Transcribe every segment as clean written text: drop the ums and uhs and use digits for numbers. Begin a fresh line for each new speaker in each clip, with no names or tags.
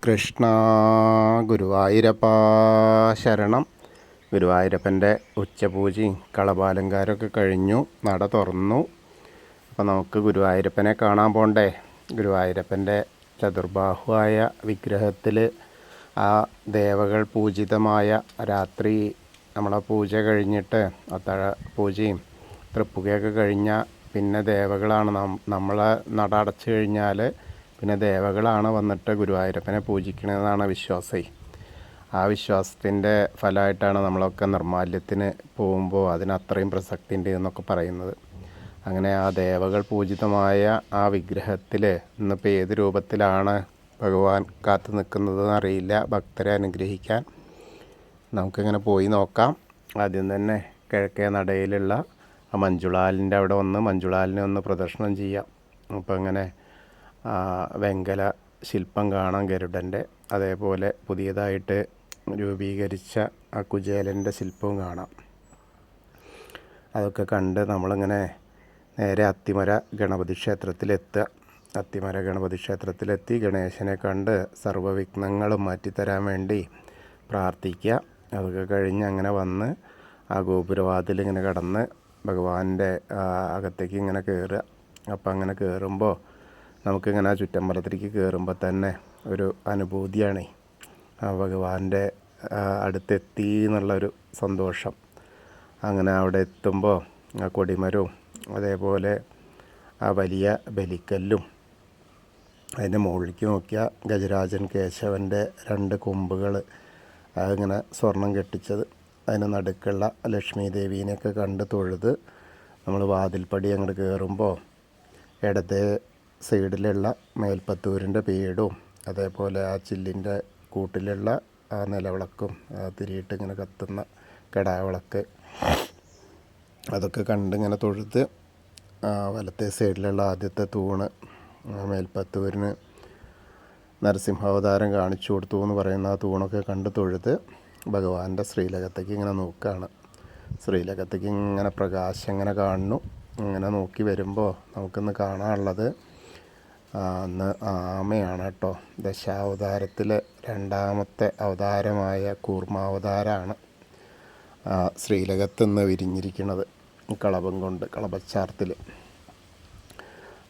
കൃഷ്ണ ഗുരുവായൂരപ്പ ശരണം. ഗുരുവായൂരപ്പൻ്റെ ഉച്ചപൂജയും കളഭാലങ്കാരമൊക്കെ കഴിഞ്ഞു, നട തുറന്നു. അപ്പോൾ നമുക്ക് ഗുരുവായൂരപ്പനെ കാണാൻ പോണ്ടേ. ഗുരുവായൂരപ്പൻ്റെ ചതുർബാഹുവായ വിഗ്രഹത്തിൽ ആ ദേവകൾ പൂജിതമായ രാത്രി നമ്മളെ പൂജ കഴിഞ്ഞിട്ട് അത്താഴ പൂജയും തൃപ്പുകയൊക്കെ കഴിഞ്ഞാൽ പിന്നെ ദേവകളാണ് നമ്മളെ നട അടച്ചു കഴിഞ്ഞാൽ പിന്നെ ദേവകളാണ് വന്നിട്ട് ഗുരുവായൂരപ്പനെ പൂജിക്കണമെന്നാണ് വിശ്വാസം. ആ വിശ്വാസത്തിൻ്റെ ഫലമായിട്ടാണ് നമ്മളൊക്കെ നിർമ്മാല്യത്തിന് പോകുമ്പോൾ അതിന് അത്രയും പ്രസക്തി ഉണ്ട് എന്നൊക്കെ പറയുന്നത്. അങ്ങനെ ആ ദേവകൾ പൂജിതമായ ആ വിഗ്രഹത്തിൽ ഇന്നിപ്പോൾ ഏത് രൂപത്തിലാണ് ഭഗവാൻ കാത്തു നിൽക്കുന്നതെന്ന് അറിയില്ല. ഭക്തരെ അനുഗ്രഹിക്കാൻ നമുക്കിങ്ങനെ പോയി നോക്കാം. ആദ്യം തന്നെ കിഴക്കേ നടയിലുള്ള ആ മഞ്ജുളാലിൻ്റെ അവിടെ വന്ന് മഞ്ജുളാലിനെ ഒന്ന് പ്രദർശനം ചെയ്യാം. അപ്പോൾ അങ്ങനെ വെങ്കല ശില്പം കാണാം ഗരുഡൻ്റെ. അതേപോലെ പുതിയതായിട്ട് രൂപീകരിച്ച ആ കുചേലൻ്റെ ശില്പവും കാണാം. അതൊക്കെ കണ്ട് നമ്മളിങ്ങനെ നേരെ അത്തിമര ഗണപതി ക്ഷേത്രത്തിലെത്തുക. അത്തിമര ഗണപതി ക്ഷേത്രത്തിലെത്തി ഗണേശനെ കണ്ട് സർവ്വവിഘ്നങ്ങളും മാറ്റിത്തരാൻ വേണ്ടി പ്രാർത്ഥിക്കുക. അതൊക്കെ കഴിഞ്ഞ് അങ്ങനെ വന്ന് ആ ഗോപുരവാതിൽ ഇങ്ങനെ കടന്ന് ഭഗവാന്റെ അകത്തേക്ക് ഇങ്ങനെ കയറുക. അപ്പം അങ്ങനെ കയറുമ്പോൾ നമുക്കിങ്ങനെ ആ ചുറ്റമ്പലത്തിലേക്ക് കയറുമ്പോൾ തന്നെ ഒരു അനുഭൂതിയാണ്. ആ ഭഗവാന്റെ അടുത്തെത്തി എന്നുള്ളൊരു സന്തോഷം. അങ്ങനെ അവിടെ എത്തുമ്പോൾ ആ കൊടിമരവും അതേപോലെ ആ വലിയ ബലിക്കല്ലും അതിൻ്റെ മുകളിലേക്ക് നോക്കിയാൽ ഗജരാജൻ കേശവൻ്റെ 2 കൊമ്പുകൾ അതിങ്ങനെ സ്വർണം കെട്ടിച്ചത്, അതിന് നടുക്കുള്ള ലക്ഷ്മി ദേവീനെയൊക്കെ കണ്ട് തൊഴുത് നമ്മൾ വാതിൽപ്പടി അങ്ങോട്ട് കയറുമ്പോൾ ഇടത്തെ സൈഡിലുള്ള മേൽപ്പത്തൂരിൻ്റെ പീഠവും അതേപോലെ ആ ചില്ലിൻ്റെ കൂട്ടിലുള്ള ആ നിലവിളക്കും തിരിയിട്ട് ഇങ്ങനെ കത്തുന്ന കെടാവിളക്ക് അതൊക്കെ കണ്ടിങ്ങനെ തൊഴുത് വലത്തെ സൈഡിലുള്ള ആദ്യത്തെ തൂണ് മേൽപ്പത്തൂരിന് നരസിംഹാവതാരം കാണിച്ചു കൊടുത്തു എന്ന് പറയുന്ന ആ തൂണൊക്കെ കണ്ട് തൊഴുത് ഭഗവാന്റെ ശ്രീലകത്തേക്ക് ഇങ്ങനെ നോക്കുകയാണ്. ശ്രീലകത്തേക്ക് ഇങ്ങനെ പ്രകാശം ഇങ്ങനെ കാണുന്നു. ഇങ്ങനെ നോക്കി വരുമ്പോൾ നമുക്കിന്ന് കാണാനുള്ളത് അന്ന് ആമയാണ് കേട്ടോ. ദശാവതാരത്തിലെ 2ാമത്തെ അവതാരമായ കൂർമാവതാരമാണ് ശ്രീലകത്ത് നിന്ന് വിരിഞ്ഞിരിക്കുന്നത് കളഭം കൊണ്ട്, കളഭച്ചാർത്തിൽ.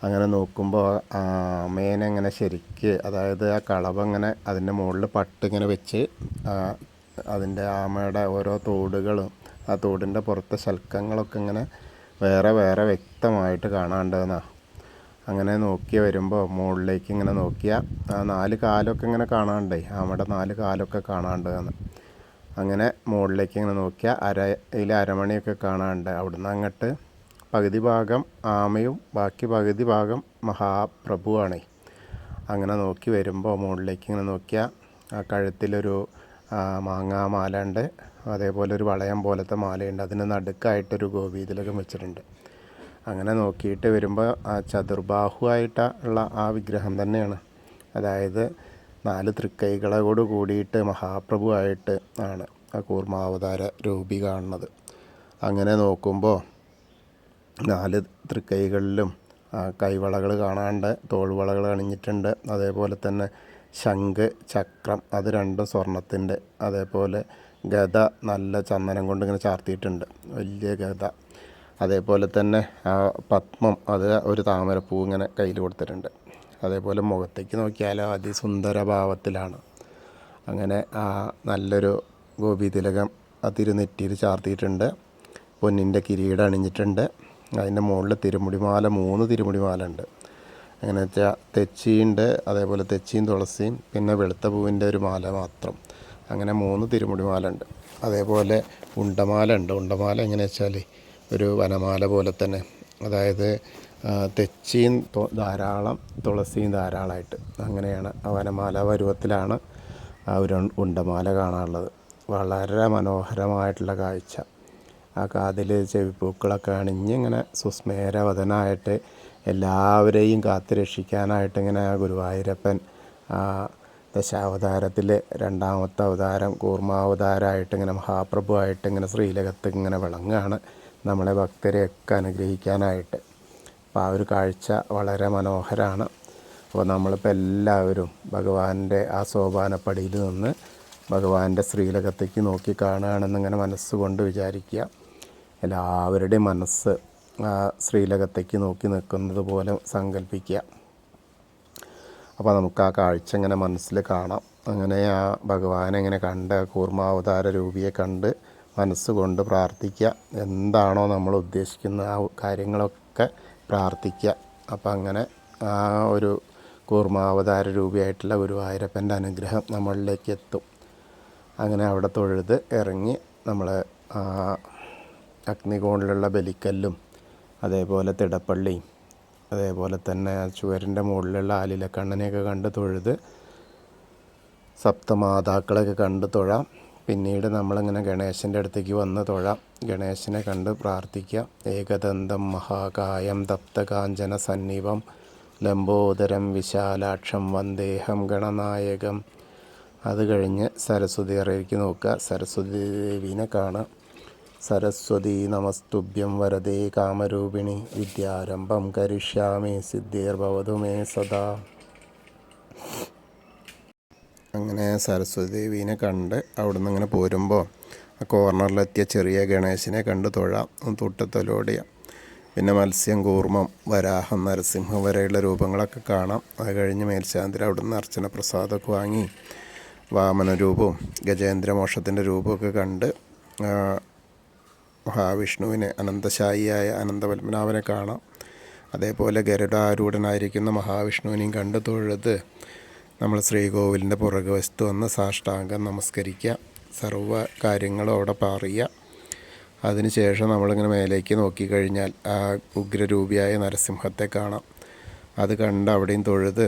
അങ്ങനെ നോക്കുമ്പോൾ ആമേനെ ഇങ്ങനെ ശരിക്ക്, അതായത് ആ കളഭം ഇങ്ങനെ അതിൻ്റെ മുകളിൽ പട്ടിങ്ങനെ വെച്ച് അതിൻ്റെ ആമയുടെ ഓരോ തോടുകളും ആ തോടിൻ്റെ പുറത്തെ ശൽക്കങ്ങളൊക്കെ ഇങ്ങനെ വേറെ വേറെ വ്യക്തമായിട്ട് കാണാണ്ടെന്നാണ്. അങ്ങനെ നോക്കി വരുമ്പോൾ മുകളിലേക്ക് ഇങ്ങനെ നോക്കിയാൽ ആ 4 കാലൊക്കെ ഇങ്ങനെ കാണാണ്ടേ, ആമയുടെ 4 കാലൊക്കെ കാണാണ്ടെന്ന്. അങ്ങനെ മുകളിലേക്ക് ഇങ്ങനെ നോക്കിയാൽ അരമണിയൊക്കെ കാണാണ്ട്. അവിടുന്ന് അങ്ങോട്ട് പകുതി ഭാഗം ആമയും ബാക്കി പകുതി ഭാഗം മഹാപ്രഭുവാണ്. അങ്ങനെ നോക്കി വരുമ്പോൾ മുകളിലേക്ക് ഇങ്ങനെ നോക്കിയാൽ ആ കഴുത്തിലൊരു മാങ്ങാമാല ഉണ്ട്, അതേപോലെ ഒരു വളയം പോലത്തെ മാലയുണ്ട്. അതിന് നടുക്കായിട്ടൊരു ഗോപീതിലകം വെച്ചിട്ടുണ്ട്. അങ്ങനെ നോക്കിയിട്ട് വരുമ്പോൾ ആ ചതുർബാഹുവായിട്ടുള്ള ആ വിഗ്രഹം തന്നെയാണ്. അതായത് 4 തൃക്കൈകളോട് കൂടിയിട്ട് മഹാപ്രഭുവായിട്ട് ആണ് ആ കൂർമാവതാര രൂപി കാണുന്നത്. അങ്ങനെ നോക്കുമ്പോൾ 4 തൃക്കൈകളിലും കൈവളകൾ കാണാണ്ട്, തോൾവളകൾ അണിഞ്ഞിട്ടുണ്ട്. അതേപോലെ തന്നെ ശംഖ്, ചക്രം അത് 2 സ്വർണത്തിൻ്റെ, അതേപോലെ ഗദ നല്ല ചന്ദനം കൊണ്ട് ഇങ്ങനെ ചാർത്തിയിട്ടുണ്ട്, വലിയ ഗദ. അതേപോലെ തന്നെ ആ പത്മം അത് ഒരു താമരപ്പൂ ഇങ്ങനെ കയ്യിൽ കൊടുത്തിട്ടുണ്ട്. അതേപോലെ മുഖത്തേക്ക് നോക്കിയാലോ അതിസുന്ദര ഭാവത്തിലാണ്. അങ്ങനെ ആ നല്ലൊരു ഗോപീതിലകം ആ തിരുനെറ്റിയിൽ ചാർത്തിയിട്ടുണ്ട്. പൊന്നിൻ്റെ കിരീടം അണിഞ്ഞിട്ടുണ്ട്. അതിൻ്റെ മുകളിൽ തിരുമുടിമാല 3 തിരുമുടിമാല ഉണ്ട്. അങ്ങനെ വെച്ചാൽ തെച്ചിയുണ്ട്, അതേപോലെ തെച്ചിയും തുളസിയും പിന്നെ വെളുത്ത പൂവിൻ്റെ ഒരു മാല മാത്രം. അങ്ങനെ 3 തിരുമുടിമാല ഉണ്ട്. അതേപോലെ ഉണ്ടമാല ഉണ്ട്. ഉണ്ടമാല എങ്ങനെ വെച്ചാൽ ഒരു വനമാല പോലെ തന്നെ, അതായത് തെച്ചിയും ധാരാളം തുളസിയും ധാരാളമായിട്ട്, അങ്ങനെയാണ് ആ വനമാല പരുവത്തിലാണ് ആ ഒരു ഉണ്ടമാല കാണാനുള്ളത്. വളരെ മനോഹരമായിട്ടുള്ള കാഴ്ച. ആ കാതിൽ ചെവിപ്പൂക്കളൊക്കെ അണിഞ്ഞ് ഇങ്ങനെ സുസ്മേരവദനായിട്ട് എല്ലാവരെയും കാത്തു രക്ഷിക്കാനായിട്ട് ഇങ്ങനെ ആ ഗുരുവായൂരപ്പൻ ദശാവതാരത്തിൽ 2ാമത്തെ അവതാരം കൂർമാവതാരമായിട്ട് ഇങ്ങനെ മഹാപ്രഭുവായിട്ട് ഇങ്ങനെ ശ്രീലകത്ത് ഇങ്ങനെ വിളങ്ങുകയാണ് നമ്മളെ ഭക്തരെയൊക്കെ അനുഗ്രഹിക്കാനായിട്ട്. അപ്പോൾ ആ ഒരു കാഴ്ച വളരെ മനോഹരമാണ്. അപ്പോൾ നമ്മളിപ്പോൾ എല്ലാവരും ഭഗവാന്റെ ആ സോപാനപ്പടിയിൽ നിന്ന് ഭഗവാന്റെ ശ്രീലകത്തേക്ക് നോക്കി കാണുകയാണെന്നിങ്ങനെ മനസ്സുകൊണ്ട് വിചാരിക്കുക. എല്ലാവരുടെയും മനസ്സ് ആ ശ്രീലകത്തേക്ക് നോക്കി നിൽക്കുന്നത് പോലെ സങ്കല്പിക്കുക. അപ്പോൾ നമുക്ക് ആ കാഴ്ച ഇങ്ങനെ മനസ്സിൽ കാണാം. അങ്ങനെ ആ ഭഗവാനെ ഇങ്ങനെ കണ്ട് കൂർമാവതാര രൂപിയെ കണ്ട് മനസ്സുകൊണ്ട് പ്രാർത്ഥിക്കുക. എന്താണോ നമ്മൾ ഉദ്ദേശിക്കുന്ന ആ കാര്യങ്ങളൊക്കെ പ്രാർത്ഥിക്കുക. അപ്പം അങ്ങനെ ആ ഒരു കൂർമാവതാര രൂപിയായിട്ടുള്ള ഗുരുവായൂരപ്പൻ്റെ അനുഗ്രഹം നമ്മളിലേക്ക് എത്തും. അങ്ങനെ അവിടെ തൊഴുത് ഇറങ്ങി നമ്മൾ അഗ്നികോണിലുള്ള ബലിക്കല്ലും അതേപോലെ തിടപ്പള്ളിയും അതേപോലെ തന്നെ ചുവരിൻ്റെ മുകളിലുള്ള ആലിലക്കണ്ണനെയൊക്കെ കണ്ട് തൊഴുത് സപ്തമാതാക്കളൊക്കെ കണ്ട് തൊഴാം. പിന്നീട് നമ്മളിങ്ങനെ ഗണേശൻ്റെ അടുത്തേക്ക് വന്ന് തൊഴാം. ഗണേശനെ കണ്ട് പ്രാർത്ഥിക്കാം. ഏകദന്തം മഹാകായം തപ്തകാഞ്ചന സന്നിഭം ലംബോദരം വിശാലാക്ഷം വന്ദേഹം ഗണനായകം. അത് കഴിഞ്ഞ് സരസ്വതി അറയിലേക്ക് നോക്കുക. സരസ്വതി ദേവീനെ കാണാം. സരസ്വതി നമസ്തുഭ്യം വരദേ കാമരൂപിണി വിദ്യാരംഭം കരിഷ്യാമി സിദ്ധിർഭവതു മേ സദാ. അങ്ങനെ സരസ്വതി ദേവീനെ കണ്ട് അവിടെ നിന്ന് ഇങ്ങനെ പോരുമ്പോൾ ആ കോർണറിലെത്തിയ ചെറിയ ഗണേശനെ കണ്ട് തൊഴാം. തൊട്ടത്തലോടിയ പിന്നെ മത്സ്യം, കൂർമ്മം, വരാഹം, നരസിംഹം വരെയുള്ള രൂപങ്ങളൊക്കെ കാണാം. അത് കഴിഞ്ഞ് മേൽശാന്തിൽ അവിടെ നിന്ന് അർച്ചന പ്രസാദമൊക്കെ വാങ്ങി വാമന രൂപവും ഗജേന്ദ്രമോക്ഷത്തിൻ്റെ രൂപമൊക്കെ കണ്ട് മഹാവിഷ്ണുവിനെ അനന്തശായിയായ അനന്തപത്മനാഭനെ കാണാം. അതേപോലെ ഗരുഡാരൂഢനായിരിക്കുന്ന മഹാവിഷ്ണുവിനെയും കണ്ട് തൊഴുത് നമ്മൾ ശ്രീകോവിലിൻ്റെ പുറകുവശത്ത് വന്ന് സാഷ്ടാംഗം നമസ്കരിക്കുക. സർവ്വ കാര്യങ്ങളും അവിടെ പറയുക. അതിനുശേഷം നമ്മളിങ്ങനെ മേലേക്ക് നോക്കിക്കഴിഞ്ഞാൽ ആ ഉഗ്രരൂപിയായ നരസിംഹത്തെ കാണാം. അത് കണ്ട് അവിടെയും തൊഴുത്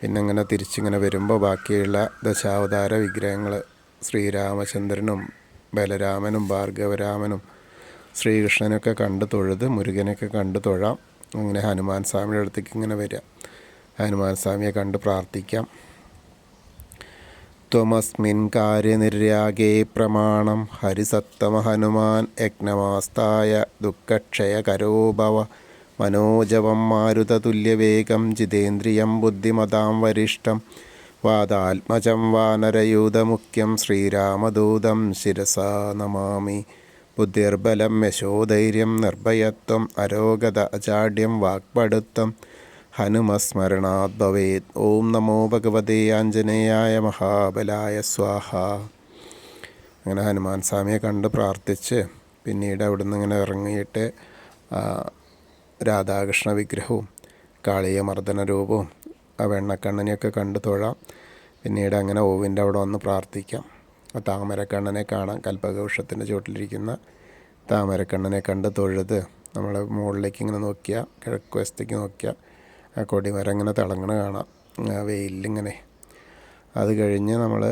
പിന്നെ ഇങ്ങനെ തിരിച്ചിങ്ങനെ വരുമ്പോൾ ബാക്കിയുള്ള ദശാവതാര വിഗ്രഹങ്ങൾ ശ്രീരാമചന്ദ്രനും ബലരാമനും ഭാർഗവരാമനും ശ്രീകൃഷ്ണനൊക്കെ കണ്ട് തൊഴുത് മുരുകനൊക്കെ കണ്ട് തൊഴാം. അങ്ങനെ ഹനുമാൻ സ്വാമിയുടെ അടുത്തേക്ക് ഇങ്ങനെ വരിക. ഹനുമാൻ സ്വാമിയെ കണ്ട് പ്രാർത്ഥിക്കാം. ത്വമസ്മിൻ കാര്യനിര്യാഗേ പ്രമാണം ഹരിസത്തമ ഹനുമാൻ യജ്ഞമാസ്തായ ദുഃഖക്ഷയകരോ ഭവ മനോജവം മാരുതതുല്യവേഗം ജിതേന്ദ്രിയം ബുദ്ധിമതാം വരിഷ്ഠം വാതാത്മജം വാനരയൂഥമുഖ്യം ശ്രീരാമദൂതം ശിരസാ നമാമി. ബുദ്ധിർബലം യശോധൈര്യം നിർഭയത്വം അരോഗത അജാഡ്യം വാക്പടുത്തം ഹനുമസ്മരണാത് ഭവേത്. ഓം നമോ ഭഗവതേ ആഞ്ജനേയായ മഹാബലായ സ്വാഹ. അങ്ങനെ ഹനുമാൻ സ്വാമിയെ കണ്ട് പ്രാർത്ഥിച്ച് പിന്നീട് അവിടുന്ന് ഇങ്ങനെ ഇറങ്ങിയിട്ട് രാധാകൃഷ്ണ വിഗ്രഹവും കാളിയമർദ്ദന രൂപവും ആ വെണ്ണക്കണ്ണനെയൊക്കെ കണ്ട് തൊഴാം. പിന്നീട് അങ്ങനെ ഓവിൻ്റെ അവിടെ വന്ന് പ്രാർത്ഥിക്കാം. ആ താമരക്കണ്ണനെ കാണാം. കൽപ്പകവൃക്ഷത്തിൻ്റെ ചുവട്ടിലിരിക്കുന്ന താമരക്കണ്ണനെ കണ്ട് തൊഴുത് നമ്മൾ മുകളിലേക്ക് ഇങ്ങനെ നോക്കിയാൽ കിഴക്ക് വശത്തേക്ക് നോക്കിയാൽ ആ കൊടിമരം ഇങ്ങനെ തിളങ്ങണ കാണാം ആ വെയിലിങ്ങനെ. അത് കഴിഞ്ഞ് നമ്മൾ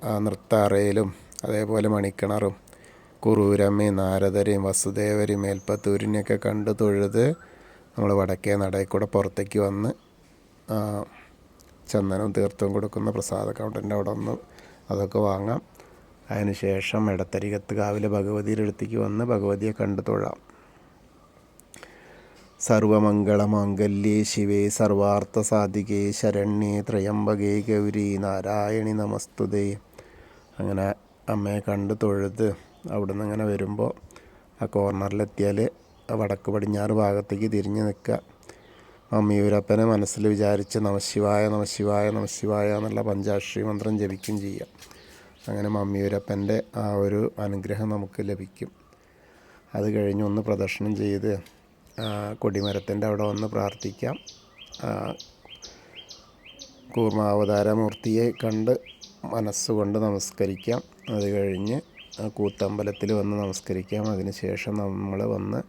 ആ നൃത്താറയിലും അതേപോലെ മണിക്കിണറും കുറൂരമ്മയും നാരദരെയും വസുദേവരെയും മേൽപ്പത്തൂരിനെയൊക്കെ കണ്ട് തൊഴുത് നമ്മൾ വടക്കേ നടയിൽ കൂടെ പുറത്തേക്ക് വന്ന് ചന്ദനവും തീർത്ഥവും കൊടുക്കുന്ന പ്രസാദ കൗണ്ടറിൻ്റെ അവിടെ ഒന്ന് അതൊക്കെ വാങ്ങാം. അതിനുശേഷം എടത്തരികത്ത് കാവിലെ ഭഗവതിയുടെ അടുത്തേക്ക് വന്ന് ഭഗവതിയെ കണ്ട് തൊഴാം. സർവമംഗളമാംഗല്യേ ശിവേ സർവാർത്ഥസാധികേ ശരണ്യേ ത്രയംബകേ ഗൗരി നാരായണി നമസ്തുതേ. അങ്ങനെ അമ്മയെ കണ്ട് തൊഴുത് അവിടെ നിന്ന് ഇങ്ങനെ വരുമ്പോൾ ആ കോർണറിലെത്തിയാൽ വടക്ക് പടിഞ്ഞാറ് ഭാഗത്തേക്ക് തിരിഞ്ഞ് നിൽക്കുക. മമ്മിയൂരപ്പനെ മനസ്സിൽ വിചാരിച്ച് നമശിവായ നമശിവായ നമശിവായ എന്നുള്ള പഞ്ചാക്ഷരി മന്ത്രം ജപിക്കുകയും ചെയ്യാം. അങ്ങനെ മമ്മിയൂരപ്പൻ്റെ ആ ഒരു അനുഗ്രഹം നമുക്ക് ലഭിക്കും. അത് കഴിഞ്ഞ് ഒന്ന് പ്രദക്ഷിണം ചെയ്ത് കൊടിമരത്തിൻ്റെ അവിടെ വന്ന് പ്രാർത്ഥിക്കാം. കൂർമാവതാരമൂർത്തിയെ കണ്ട് മനസ്സുകൊണ്ട് നമസ്കരിക്കാം. അത് കഴിഞ്ഞ് കൂത്തമ്പലത്തിൽ വന്ന് നമസ്കരിക്കാം. അതിനുശേഷം നമ്മൾ വന്ന്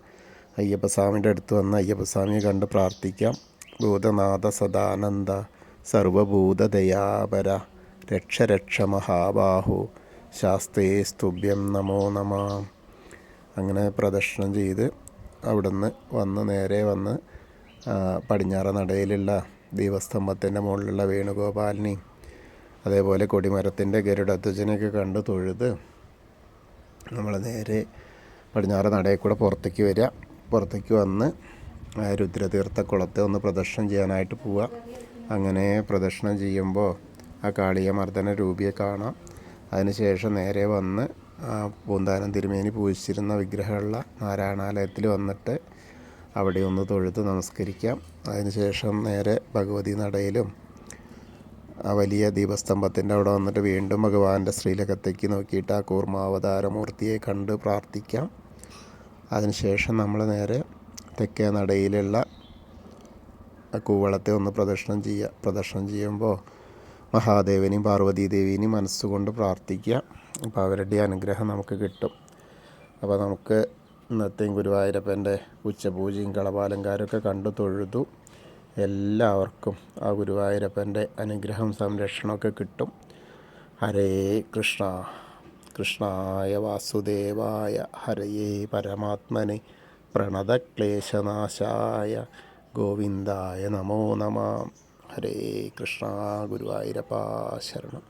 അയ്യപ്പസ്വാമിയുടെ അടുത്ത് വന്ന് അയ്യപ്പസ്വാമിയെ കണ്ട് പ്രാർത്ഥിക്കാം. ഭൂതനാഥ സദാനന്ദ സർവഭൂതദയാപര രക്ഷ രക്ഷ മഹാബാഹു ശാസ്ത്രേ സ്തുഭ്യം നമോ നമ. അങ്ങനെ പ്രദക്ഷിണം ചെയ്ത് അവിടുന്ന് വന്ന് നേരെ വന്ന് പടിഞ്ഞാറ് നടയിലുള്ള ദീപസ്തംഭത്തിൻ്റെ മുകളിലുള്ള വേണുഗോപാലിനെയും അതേപോലെ കൊടിമരത്തിൻ്റെ ഗരുഡധ്വജനെയൊക്കെ കണ്ട് തൊഴുത് നമ്മൾ നേരെ പടിഞ്ഞാറ് നടയിൽ കൂടെ പുറത്തേക്ക് വരിക. പുറത്തേക്ക് വന്ന് രുദ്രതീർത്ഥ കുളത്തെ ഒന്ന് പ്രദക്ഷിണം ചെയ്യാനായിട്ട് പോവുക. അങ്ങനെ പ്രദക്ഷിണം ചെയ്യുമ്പോൾ ആ കാളിയമർദ്ദന രൂപിയെ കാണാം. അതിനുശേഷം നേരെ വന്ന് പൂന്താനം തിരുമേനി പൂജിച്ചിരുന്ന വിഗ്രഹമുള്ള നാരായണാലയത്തിൽ വന്നിട്ട് അവിടെ ഒന്ന് തൊഴുത് നമസ്കരിക്കാം. അതിനുശേഷം നേരെ ഭഗവതി നടയിലും ആ വലിയ ദീപസ്തംഭത്തിൻ്റെ അവിടെ വന്നിട്ട് വീണ്ടും ഭഗവാന്റെ ശ്രീലകത്തേക്ക് നോക്കിയിട്ട് ആ കൂർമാവതാരമൂർത്തിയെ കണ്ട് പ്രാർത്ഥിക്കാം. അതിനുശേഷം നമ്മൾ നേരെ തെക്കേ നടയിലുള്ള കൂവളത്തെ ഒന്ന് പ്രദക്ഷിണം ചെയ്യുമ്പോൾ മഹാദേവനെയും പാർവതീദേവിനെയും മനസ്സുകൊണ്ട് പ്രാർത്ഥിക്കുക. അപ്പോൾ അവരുടെ അനുഗ്രഹം നമുക്ക് കിട്ടും. അപ്പോൾ നമുക്ക് ഇന്നത്തെയും ഗുരുവായൂരപ്പൻ്റെ ഉച്ചപൂജയും കളഭാലങ്കാരമൊക്കെ കണ്ടു തൊഴുതു. എല്ലാവർക്കും ആ ഗുരുവായൂരപ്പൻ്റെ അനുഗ്രഹം സംരക്ഷണമൊക്കെ കിട്ടും. ഹരേ കൃഷ്ണ. കൃഷ്ണായ വാസുദേവായ ഹരയേ പരമാത്മനെ പ്രണതക്ലേശനാശായ ഗോവിന്ദായ നമോ നമഃ. ഹരേ കൃഷ്ണ. ഗുരുവായൂരപ്പാ ശരണം.